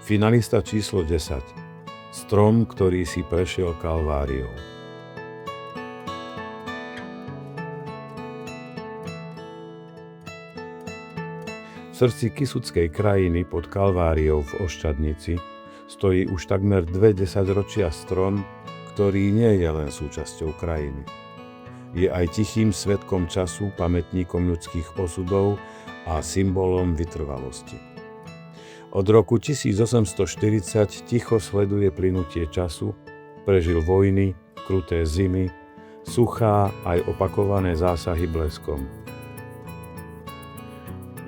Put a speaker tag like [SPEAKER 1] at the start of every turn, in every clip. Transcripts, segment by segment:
[SPEAKER 1] Finalista číslo 10. Strom, ktorý si prešiel Kalváriou. V srdci Kysuckej krajiny pod Kalváriou v Oščadnici stojí už takmer 2 desaťročia strom, ktorý nie je len súčasťou krajiny. Je aj tichým svedkom času, pamätníkom ľudských osudov a symbolom vytrvalosti. Od roku 1840 ticho sleduje plynutie času, prežil vojny, kruté zimy, suchá aj opakované zásahy bleskom.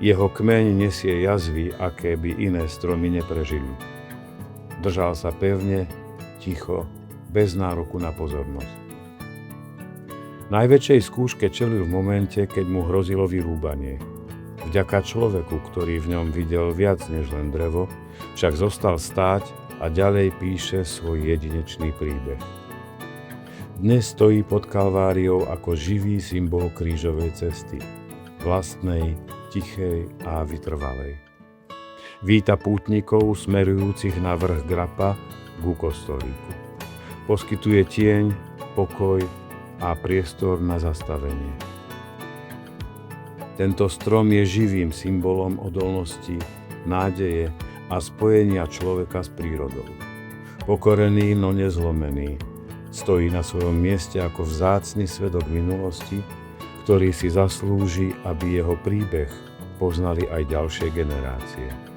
[SPEAKER 1] Jeho kmeň nesie jazvy, aké by iné stromy neprežili. Držal sa pevne, ticho, bez nároku na pozornosť. Najväčšej skúške čelil v momente, keď mu hrozilo vyrúbanie. Vďaka človeku, ktorý v ňom videl viac než len drevo, však zostal stáť a ďalej píše svoj jedinečný príbeh. Dnes stojí pod Kalváriou ako živý symbol krížovej cesty, vlastnej, tichej a vytrvalej. Víta pútnikov smerujúcich na vrch Grapa ku kostolíku. Poskytuje tieň, pokoj a priestor na zastavenie. Tento strom je živým symbolom odolnosti, nádeje a spojenia človeka s prírodou. Pokorený, no nezlomený, stojí na svojom mieste ako vzácny svedok minulosti, ktorý si zaslúži, aby jeho príbeh poznali aj ďalšie generácie.